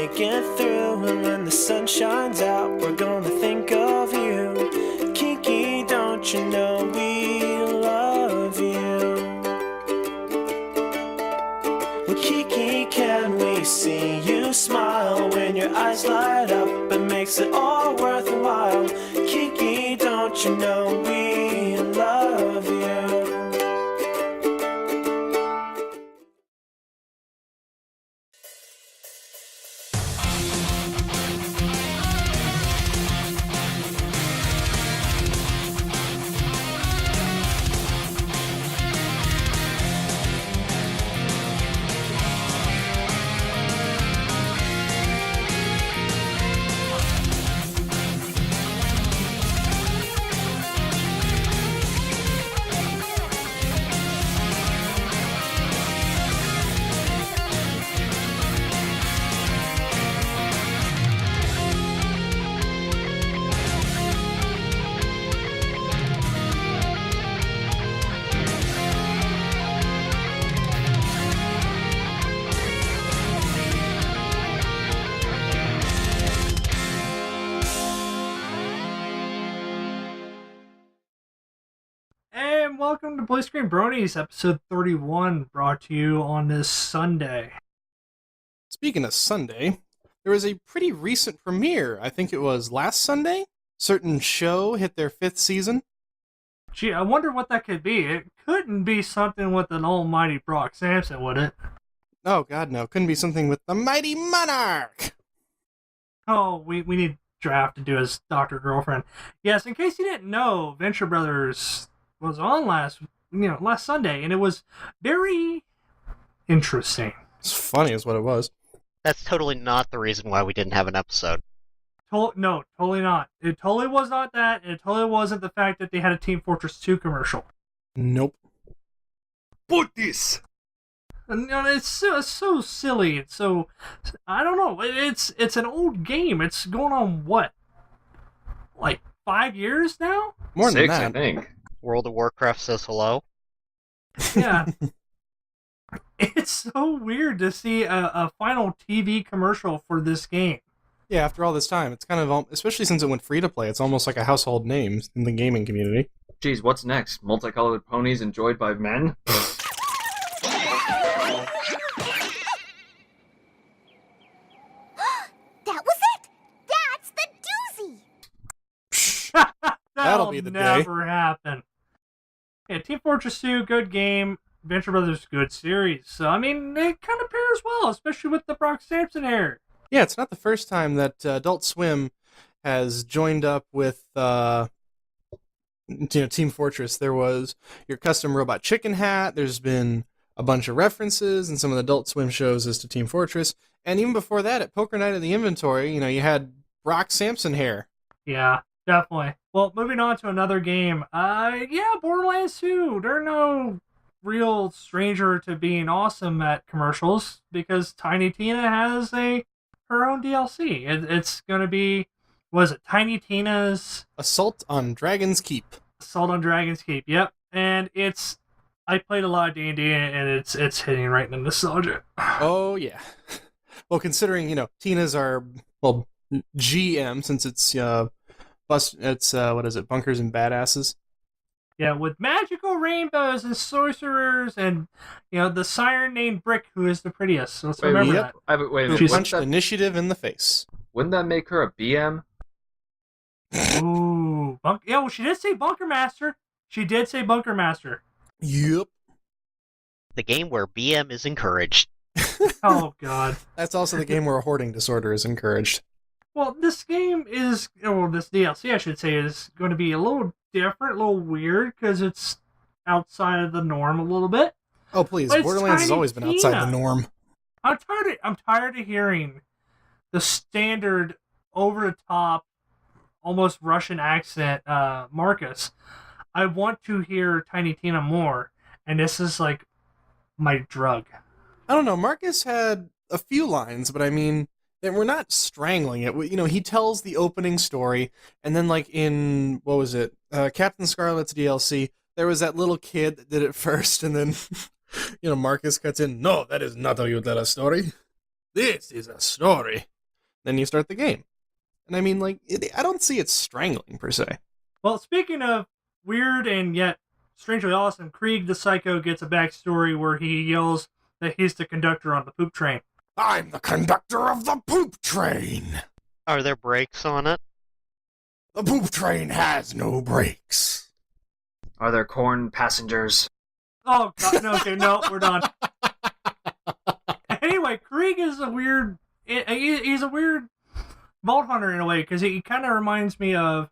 make it through. And when the sun shines out, we're gonna think of you. Kiki, don't you know we love you? Well, Kiki, can we see you smile when your eyes light up? It makes it all worthwhile. Kiki, don't you know we love you? And welcome to Bluescreen Bronies, episode 31, brought to you on this Sunday. Speaking of Sunday, there was a pretty recent premiere. I think it was last Sunday. Certain show hit their 5th season. Gee, I wonder what that could be. It couldn't be something with an almighty Brock Sampson, would it? Oh, God, no. Couldn't be something with the Mighty Monarch. Oh, we need Draft to do his Dr. Girlfriend. Yes, in case you didn't know, Venture Brothers was on last Sunday, and it was very interesting. It's funny is what it was. That's totally not the reason why we didn't have an episode. No, totally not. It totally was not that. It totally wasn't the fact that they had a Team Fortress 2 commercial. Nope. Put this! And, it's so silly. It's so... I don't know. It's an old game. It's going on, what? Like, 5 years now? More than 6, that. I think. World of Warcraft says hello. Yeah. It's so weird to see a final TV commercial for this game. Yeah, after all this time, it's kind of, especially since it went free to play, it's almost like a household name in the gaming community. Geez, what's next? Multicolored ponies enjoyed by men? That was it! That's the doozy! That'll be the day. Never happen. Yeah, Team Fortress 2, good game. Venture Brothers, good series. So, I mean, it kind of pairs well, especially with the Brock Sampson hair. Yeah, it's not the first time that Adult Swim has joined up with Team Fortress. There was your custom robot chicken hat. There's been a bunch of references in some of the Adult Swim shows as to Team Fortress. And even before that, at Poker Night of the Inventory, you had Brock Sampson hair. Yeah, definitely. Well, moving on to another game. Borderlands 2. They're no real stranger to being awesome at commercials because Tiny Tina has her own DLC. It's going to be, was it Tiny Tina's Assault on Dragon's Keep. Assault on Dragon's Keep? Yep. And I played a lot of D&D and it's hitting right in the nostalgia. Oh yeah. Well, considering Tina's our GM since it's what is it, Bunkers and Badasses. Yeah, with magical rainbows and sorcerers and, the siren named Brick, who is the prettiest. So let's remember that. Wait a Who minute. punched Initiative in the face. Wouldn't that make her a BM? Ooh. Well, she did say Bunker Master. She did say Bunker Master. Yep. The game where BM is encouraged. Oh, God. That's also the game where a hoarding disorder is encouraged. Well, this game is, this DLC, I should say, is going to be a little different, a little weird, because it's outside of the norm a little bit. Oh, please. But Borderlands has always been outside the norm. I'm tired of hearing the standard, over-the-top, almost Russian accent Marcus. I want to hear Tiny Tina more, and this is like my drug. I don't know. Marcus had a few lines, but I mean, we're not strangling it. He tells the opening story, and then like in, what was it, Captain Scarlet's DLC, there was that little kid that did it first, and then, Marcus cuts in, "No, that is not how you tell a story. This is a story." then you start the game. And I mean, like, I don't see it strangling, per se. Well, speaking of weird and yet strangely awesome, Krieg the Psycho gets a backstory where he yells that he's the conductor on the poop train. I'm the conductor of the poop train! Are there brakes on it? The poop train has no brakes. Are there corn passengers? Oh, God, no, okay, no, we're done. Anyway, Krieg is a weird... He's a weird Vault Hunter in a way, because he kind of reminds me of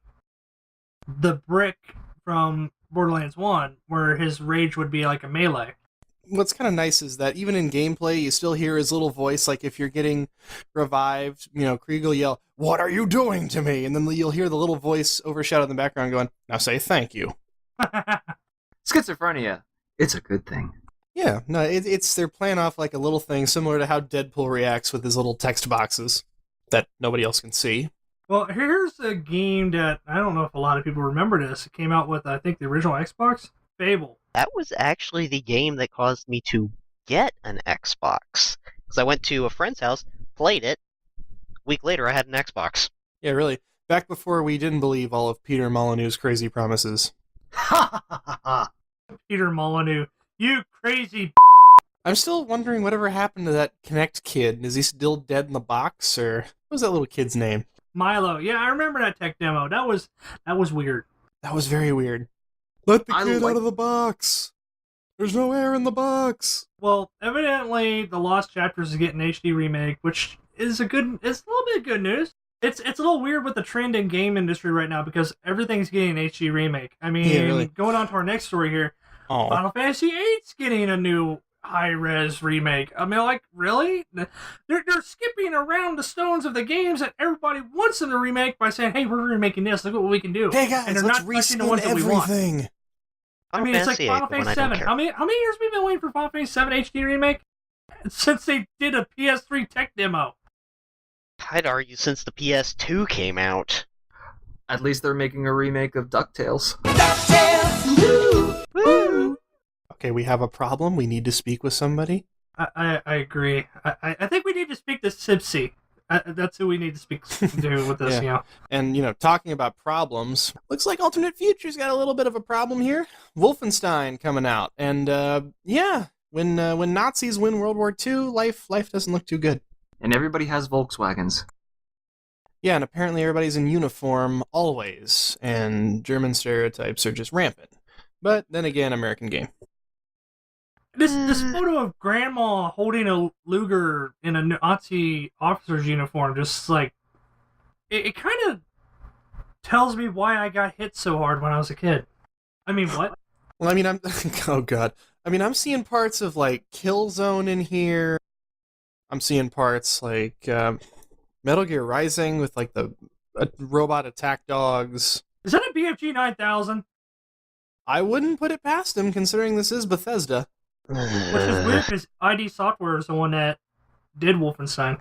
the Brick from Borderlands 1, where his rage would be like a melee. What's kind of nice is that even in gameplay, you still hear his little voice, like if you're getting revived, Krieg will yell, "What are you doing to me?" And then you'll hear the little voice overshadowed in the background going, "Now say thank you." Schizophrenia. It's a good thing. Yeah, no, it's they're playing off like a little thing similar to how Deadpool reacts with his little text boxes that nobody else can see. Well, here's a game that I don't know if a lot of people remember this. It came out with, I think, the original Xbox, Fable. That was actually the game that caused me to get an Xbox. Because I went to a friend's house, played it. A week later, I had an Xbox. Yeah, really. Back before we didn't believe all of Peter Molyneux's crazy promises. Ha ha ha ha! Peter Molyneux, you crazy... I'm still wondering whatever happened to that Kinect kid. Is he still dead in the box, or what was that little kid's name? Milo. Yeah, I remember that tech demo. That was weird. That was very weird. Let the I kid like- out of the box! There's no air in the box! Well, evidently, the Lost Chapters is getting an HD remake, which is it's a little bit of good news. It's a little weird with the trend in game industry right now because everything's getting an HD remake. I mean, Yeah, really. going on to our next story here, Oh, Final Fantasy VIII's getting a new high-res remake. I mean, like, really? They're skipping around the stones of the games that everybody wants them to remake by saying, "Hey, we're remaking this. Look what we can do." hey And guys, they're let's not touching the reskin ones that we want. everything! I mean, it's like Final Fantasy VII. How many years have we been waiting for Final Fantasy VII HD remake? Since they did a PS3 tech demo. I'd argue since the PS2 came out. At least they're making a remake of DuckTales. Woo! Okay, we have a problem. We need to speak with somebody. I agree. I think we need to speak to Sipsy. That's who we need to speak to with this, Yeah. And, talking about problems, looks like Alternate Future's got a little bit of a problem here. Wolfenstein coming out. And, when Nazis win World War II, life doesn't look too good. And everybody has Volkswagens. Yeah, and apparently everybody's in uniform always, and German stereotypes are just rampant. But then again, American game. This photo of Grandma holding a Luger in a Nazi officer's uniform, just like it kind of tells me why I got hit so hard when I was a kid. I mean, what? Well, I mean, oh god. I mean, I'm seeing parts of, like, Killzone in here. I'm seeing parts like Metal Gear Rising with, like, the robot attack dogs. Is that a BFG 9000? I wouldn't put it past him, considering this is Bethesda. Which is weird because ID Software is the one that did Wolfenstein.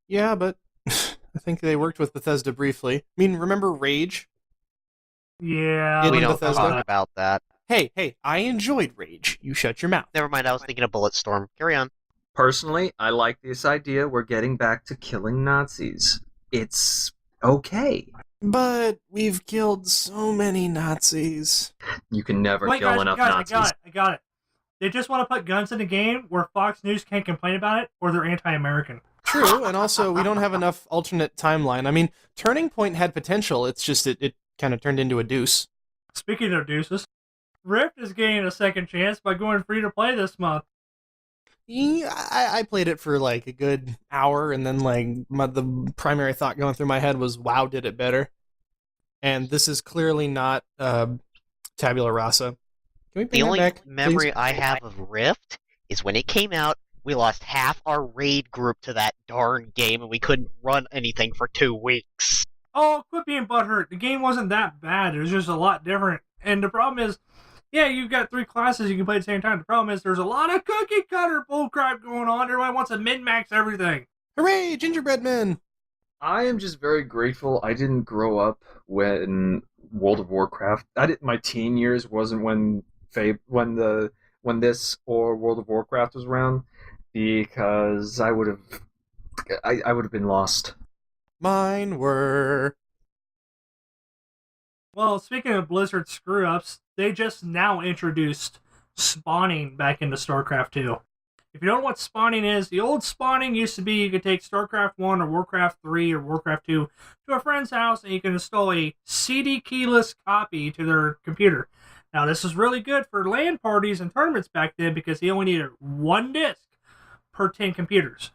Yeah, but I think they worked with Bethesda briefly. I mean, remember Rage? Yeah. In We don't Bethesda? talk about that. Hey, I enjoyed Rage. You shut your mouth. Never mind, I was thinking of Bulletstorm. Carry on. Personally, I like this idea we're getting back to killing Nazis. It's okay. But we've killed so many Nazis. You can never Wait, kill guys, enough guys, Nazis. I got it. They just want to put guns in the game where Fox News can't complain about it, or they're anti-American. True, and also we don't have enough alternate timeline. I mean, Turning Point had potential. It's just it kind of turned into a deuce. Speaking of deuces, Rift is getting a second chance by going free to play this month. Yeah, I played it for like a good hour, and then like the primary thought going through my head was, "Wow, did it better." And this is clearly not tabula rasa. Can we bring The that only back, memory please? I have of Rift is when it came out, we lost half our raid group to that darn game, and we couldn't run anything for 2 weeks. Oh, quit being butthurt. The game wasn't that bad. It was just a lot different. And the problem is, yeah, you've got 3 classes you can play at the same time. The problem is there's a lot of cookie cutter bullcrap going on. Everybody wants to min-max everything. Hooray, gingerbread men! I am just very grateful I didn't grow up when World of Warcraft. My teen years wasn't when this or World of Warcraft was around, because I would have been lost. Mine were. Well, speaking of Blizzard screw-ups, they just now introduced spawning back into StarCraft 2. If you don't know what spawning is, the old spawning used to be you could take StarCraft 1 or Warcraft 3 or Warcraft 2 to a friend's house and you can install a CD keyless copy to their computer. Now, this was really good for LAN parties and tournaments back then because you only needed one disk per 10 computers.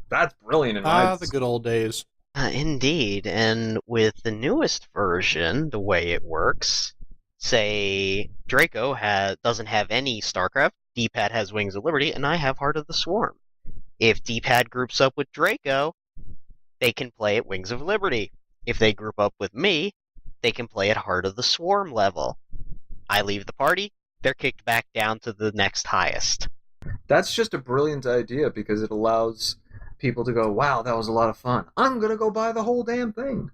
That's brilliant. And The good old days. Indeed, and with the newest version, the way it works, say Draco doesn't have any StarCraft, D-pad has Wings of Liberty, and I have Heart of the Swarm. If D-pad groups up with Draco, they can play at Wings of Liberty. If they group up with me, they can play at Heart of the Swarm level. I leave the party, they're kicked back down to the next highest. That's just a brilliant idea because it allows people to go, wow, that was a lot of fun. I'm going to go buy the whole damn thing.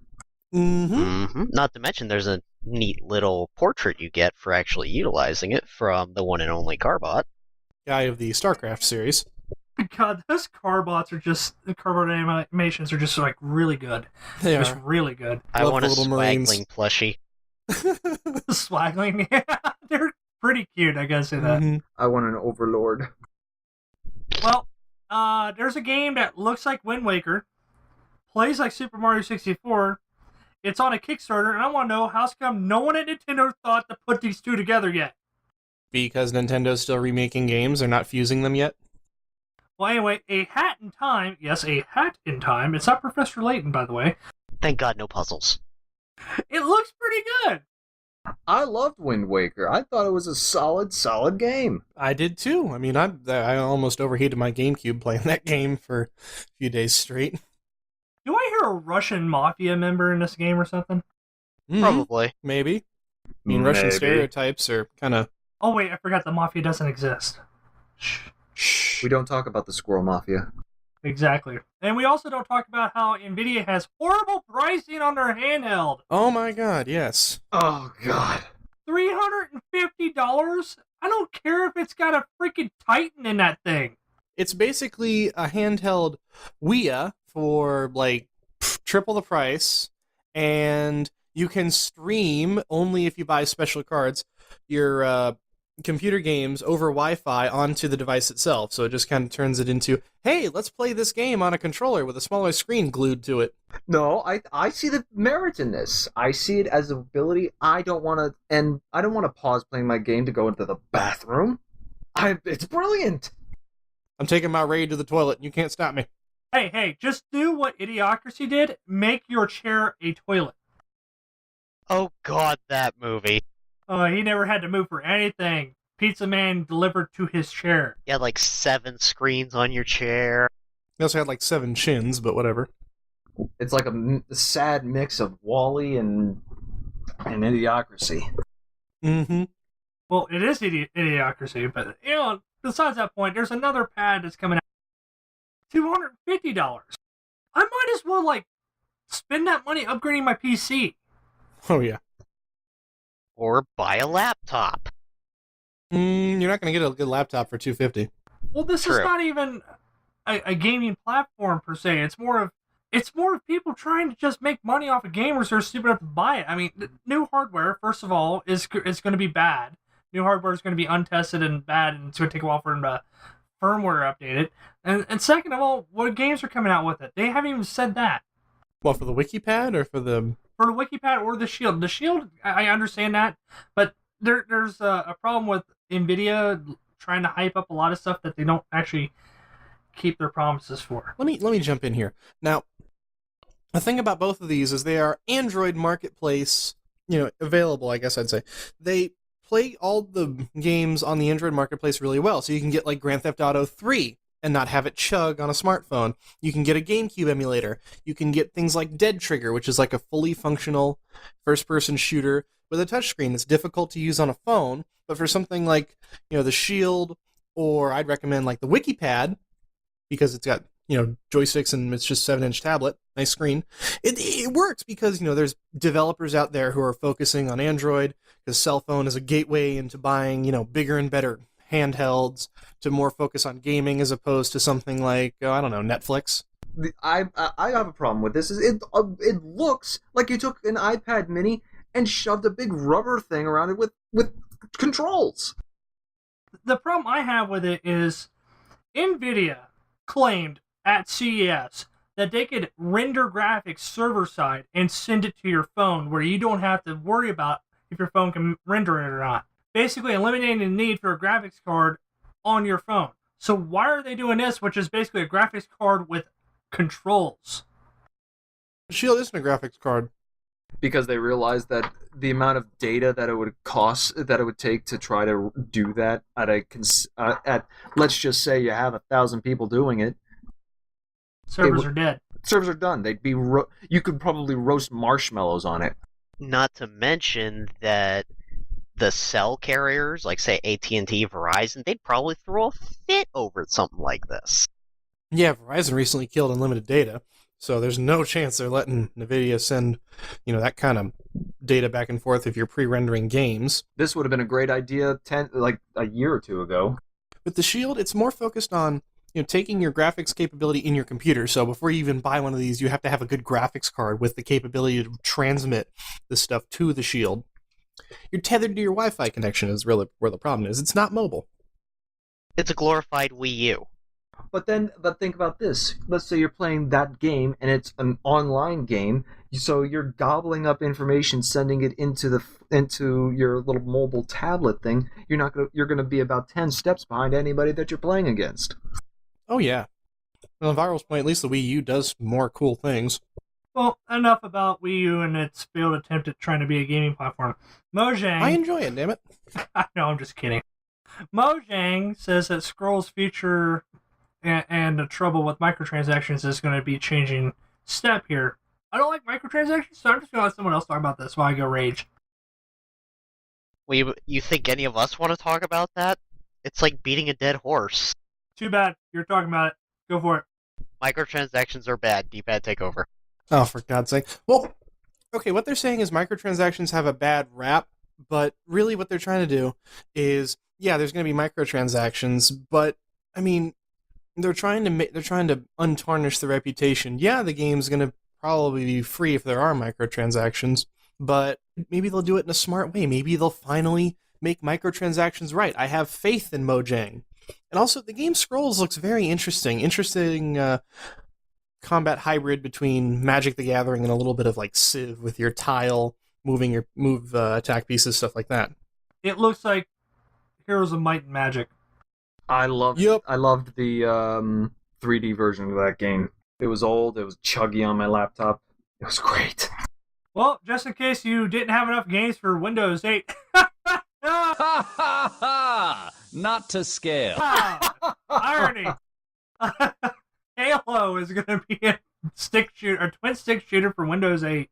Not to mention there's a neat little portrait you get for actually utilizing it from the one and only Carbot. Guy of the StarCraft series. God, those Carbots are just... The Carbot animations are just, like, really good. They Just are. really good. I Love want a the little Marines. Swaggling plushie. Swaggling, yeah, they're pretty cute, I gotta say that. Mhm. I want an Overlord. Well, there's a game that looks like Wind Waker, plays like Super Mario 64. It's on a Kickstarter, and I want to know how come no one at Nintendo thought to put these two together yet. Because Nintendo's still remaking games, they're not fusing them yet. Well, anyway, A Hat in Time. Yes, A Hat in Time. It's not Professor Layton, by the way. Thank God no puzzles. It looks pretty good. I loved Wind Waker. I thought it was a solid game. I did too. I mean, I almost overheated my GameCube playing that game for a few days straight. Do I hear a Russian mafia member in this game or something? Mhm. Probably. Maybe. I mean, Russian Maybe. stereotypes are kind of... Oh, wait, I forgot the mafia doesn't exist. Shh. We don't talk about the Squirrel Mafia. Exactly. And we also don't talk about how Nvidia has horrible pricing on their handheld. Oh my god, yes. Oh, God. $350? I don't care if it's got a freaking Titan in that thing. It's basically a handheld Ouya for, like, triple the price, and you can stream, only if you buy special cards, your computer games over Wi-Fi onto the device itself. So it just kind of turns it into, hey, let's play this game on a controller with a smaller screen glued to it. No, I see the merit in this. I see it as an ability. I don't want to pause playing my game to go into the bathroom. It's brilliant. I'm taking my raid to the toilet, and you can't stop me. Hey, just do what Idiocracy did. Make your chair a toilet. Oh God, that movie. He never had to move for anything. Pizza Man delivered to his chair. You had like 7 screens on your chair. He also had like 7 chins, but whatever. It's like a sad mix of Wall-E and Idiocracy. Mm-hmm. Well, it is Idiocracy, but, besides that point, there's another pad that's coming out. $250. I might as well, spend that money upgrading my PC. Oh, yeah. Or buy a laptop. You're not going to get a good laptop for $250. Well, this is True. not even a gaming platform, per se. It's more of people trying to just make money off of gamers who are stupid enough to buy it. I mean, new hardware, first of all, is going to be bad. New hardware is going to be untested and bad, and it's going to take a while for them to firmware update it. And second of all, what games are coming out with it? They haven't even said that. Well, for the WikiPad or for the... For the WikiPad or the Shield. The Shield, I understand that, but there's a problem with Nvidia trying to hype up a lot of stuff that they don't actually keep their promises for. Let me jump in here. Now, the thing about both of these is they are Android Marketplace, available, I guess I'd say. They play all the games on the Android Marketplace really well, so you can get like Grand Theft Auto 3 and not have it chug on a smartphone. You can get a GameCube emulator. You can get things like Dead Trigger, which is like a fully functional first-person shooter with a touchscreen that's difficult to use on a phone, but for something like, the Shield, or I'd recommend like the WikiPad, because it's got, joysticks and it's just 7-inch tablet, nice screen. It works because, there's developers out there who are focusing on Android, because cell phone is a gateway into buying, bigger and better handhelds to more focus on gaming as opposed to something like, Netflix. I have a problem with this. Is it looks like you took an iPad Mini and shoved a big rubber thing around it with controls. The problem I have with it is Nvidia claimed at CES that they could render graphics server side and send it to your phone where you don't have to worry about if your phone can render it or not. Basically eliminating the need for a graphics card on your phone. So why are they doing this, which is basically a graphics card with controls? Shield isn't a graphics card. Because they realized that the amount of data that it would take to try to do that at let's just say you have 1,000 people doing it. Servers are dead. Servers are done. They'd be you could probably roast marshmallows on it. Not to mention that the cell carriers, like say AT&T, Verizon, they'd probably throw a fit over something like this. Yeah, Verizon recently killed unlimited data, so there's no chance they're letting Nvidia send, that kind of data back and forth if you're pre-rendering games. This would have been a great idea like a year or two ago. With the Shield, it's more focused on taking your graphics capability in your computer. So before you even buy one of these, you have to have a good graphics card with the capability to transmit this stuff to the Shield. You're tethered to your Wi-Fi connection is really where the problem is. It's not mobile. It's a glorified Wii U. But think about this. Let's say you're playing that game and it's an online game, so you're gobbling up information, sending it into your little mobile tablet thing. You're gonna be about 10 steps behind anybody that you're playing against. Oh yeah. Well, Viral's point, at least the Wii U does more cool things. Well, enough about Wii U and its failed attempt at trying to be a gaming platform. Mojang... I enjoy it, damn it. No, I'm just kidding. Mojang says that Scroll's feature and the trouble with microtransactions is going to be changing step here. I don't like microtransactions, so I'm just going to let someone else talk about this while I go rage. Well, you think any of us want to talk about that? It's like beating a dead horse. Too bad. You're talking about it. Go for it. Microtransactions are bad. D-pad, take over. Oh, for God's sake. Well, okay, what they're saying is microtransactions have a bad rap, but really what they're trying to do is, yeah, there's going to be microtransactions, but, I mean, they're trying to untarnish the reputation. Yeah, the game's going to probably be free if there are microtransactions, but maybe they'll do it in a smart way. Maybe they'll finally make microtransactions right. I have faith in Mojang. And also, the game Scrolls looks very interesting. Combat hybrid between Magic the Gathering and a little bit of like Civ with your tile, moving your attack pieces, stuff like that. It looks like Heroes of Might and Magic. I loved the 3D version of that game. It was old, it was chuggy on my laptop. It was great. Well, just in case you didn't have enough games for Windows 8. Not to scale. Irony. Halo is going to be a twin stick shooter for Windows 8.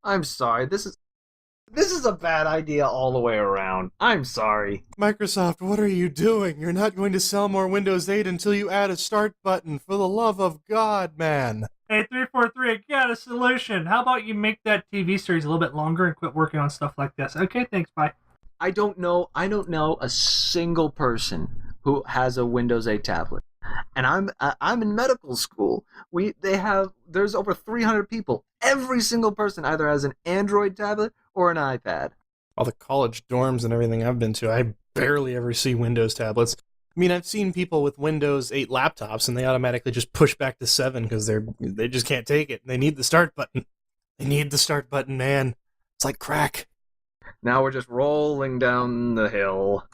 I'm sorry. This is a bad idea all the way around. I'm sorry. Microsoft, what are you doing? You're not going to sell more Windows 8 until you add a start button. For the love of God, man. Hey, 343, I got a solution. How about you make that TV series a little bit longer and quit working on stuff like this? Okay, thanks, bye. I don't know a single person who has a Windows 8 tablet. And I'm in medical school. There's over 300 people. Every single person either has an Android tablet or an iPad. All the college dorms and everything I've been to, I barely ever see Windows tablets. I mean, I've seen people with Windows 8 laptops, and they automatically just push back to 7 because they just can't take it. They need the start button. They need the start button, man. It's like crack. Now we're just rolling down the hill.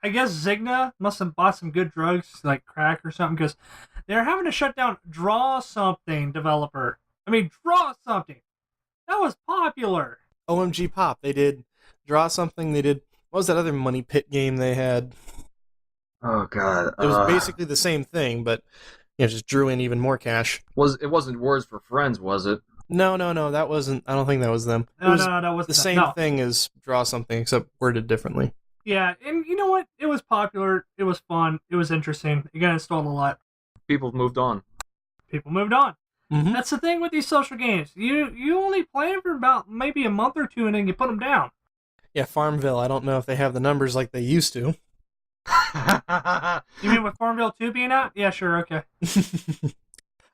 I guess Zigna must have bought some good drugs, like crack or something, because they're having to shut down Draw Something developer. I mean, Draw Something. That was popular. OMG Pop. They did Draw Something. They did, what was that other Money Pit game they had? Oh, God. It was basically the same thing, but just drew in even more cash. It wasn't Words for Friends, was it? No, that wasn't, I don't think that was them. No, that wasn't the same thing as Draw Something, except worded differently. Yeah, and you know what? It was popular. It was fun. It was interesting. You got installed a lot. People moved on. Mm-hmm. That's the thing with these social games. You only play them for about maybe a month or two, and then you put them down. Yeah, Farmville. I don't know if they have the numbers like they used to. You mean with Farmville 2 being out? Yeah, sure, okay.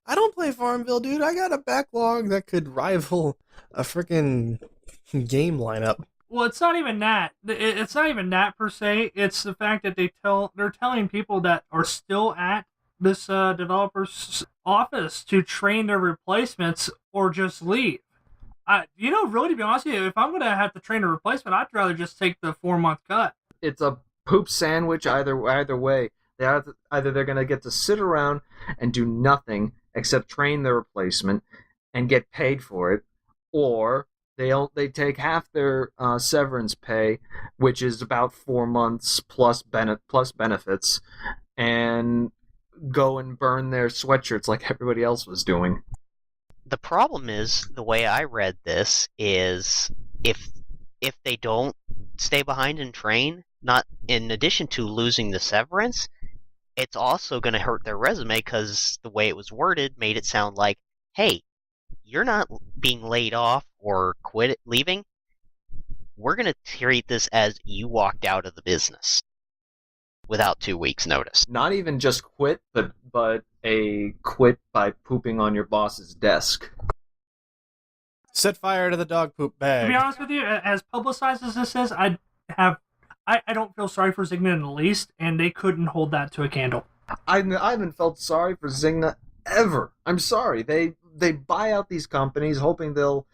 I don't play Farmville, dude. I got a backlog that could rival a freaking game lineup. Well, it's not even that. It's not even that per se. It's the fact that they're telling people that are still at this developer's office to train their replacements or just leave. Really, to be honest with you, if I'm going to have to train a replacement, I'd rather just take the 4-month cut. It's a poop sandwich either way. Either they're going to get to sit around and do nothing except train their replacement and get paid for it, or they take half their severance pay, which is about 4 months plus benefits, and go and burn their sweatshirts like everybody else was doing. The problem is, the way I read this is, if they don't stay behind and train, not in addition to losing the severance, it's also going to hurt their resume, because the way it was worded made it sound like, hey, you're not being laid off or leaving. We're going to treat this as you walked out of the business without 2 weeks' notice. Not even just quit, but a quit by pooping on your boss's desk. Set fire to the dog poop bag. To be honest with you, as publicized as this is, I don't feel sorry for Zigna in the least, and they couldn't hold that to a candle. I haven't felt sorry for Zigna ever. I'm sorry. They buy out these companies hoping they'll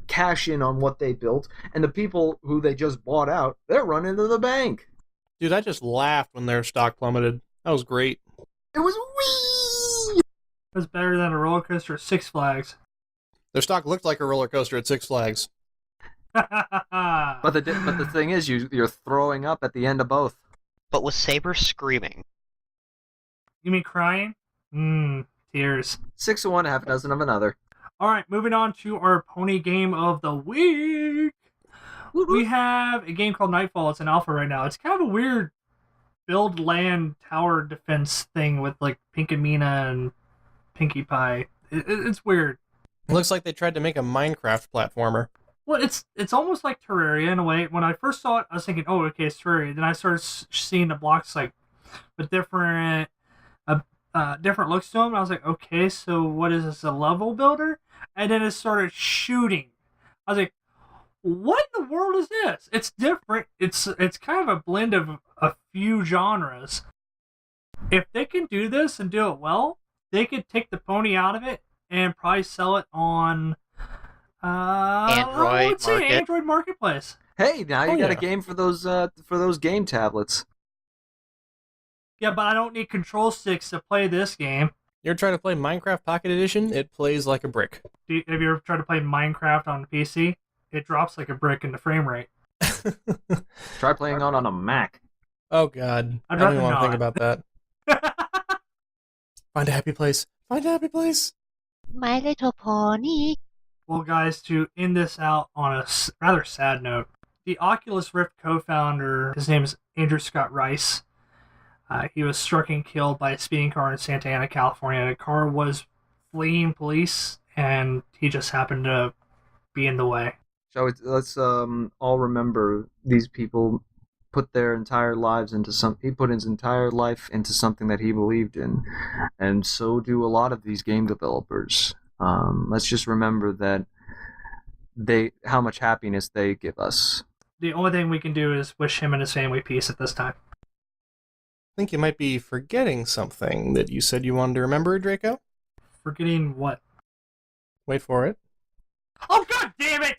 cash in on what they built, and the people who they just bought out, they're running to the bank. Dude, I just laughed when their stock plummeted. That was great. It was wee. It was better than a roller coaster at Six Flags. Their stock looked like a roller coaster at Six Flags. But the thing is, you're throwing up at the end of both. But with Saber screaming. You mean crying? Tears. 6 of one, half a dozen of another. All right, moving on to our pony game of the week. We have a game called Nightfall. It's in alpha right now. It's kind of a weird build land tower defense thing with like Pinkamena and Pinkie Pie. It's weird. It looks like they tried to make a Minecraft platformer. Well, it's almost like Terraria in a way. When I first saw it, I was thinking, oh, okay, it's Terraria. Then I started seeing the blocks like with different looks to them. And I was like, okay, so what is this, a level builder? And then it started shooting. I was like, what in the world is this? It's different. It's kind of a blend of a few genres. If they can do this and do it well, they could take the pony out of it and probably sell it on Android Marketplace. Hey, now you got a game for those game tablets. Yeah, but I don't need control sticks to play this game. You're trying to play Minecraft Pocket Edition? It plays like a brick. Have you ever tried to play Minecraft on the PC? It drops like a brick in the frame rate. Try playing on a Mac. Oh, God. I don't even want to think about that. Find a happy place. Find a happy place. My Little Pony. Well, guys, to end this out on a rather sad note, the Oculus Rift co-founder, his name is Andrew Scott Rice. He was struck and killed by a speeding car in Santa Ana, California. The car was fleeing police, and he just happened to be in the way. So let's all remember these people put their entire lives into he put his entire life into something that he believed in, and so do a lot of these game developers. Let's just remember that how much happiness they give us. The only thing we can do is wish him and his family peace at this time. I think you might be forgetting something that you said you wanted to remember, Draco. Forgetting what? Wait for it. Oh, God damn it!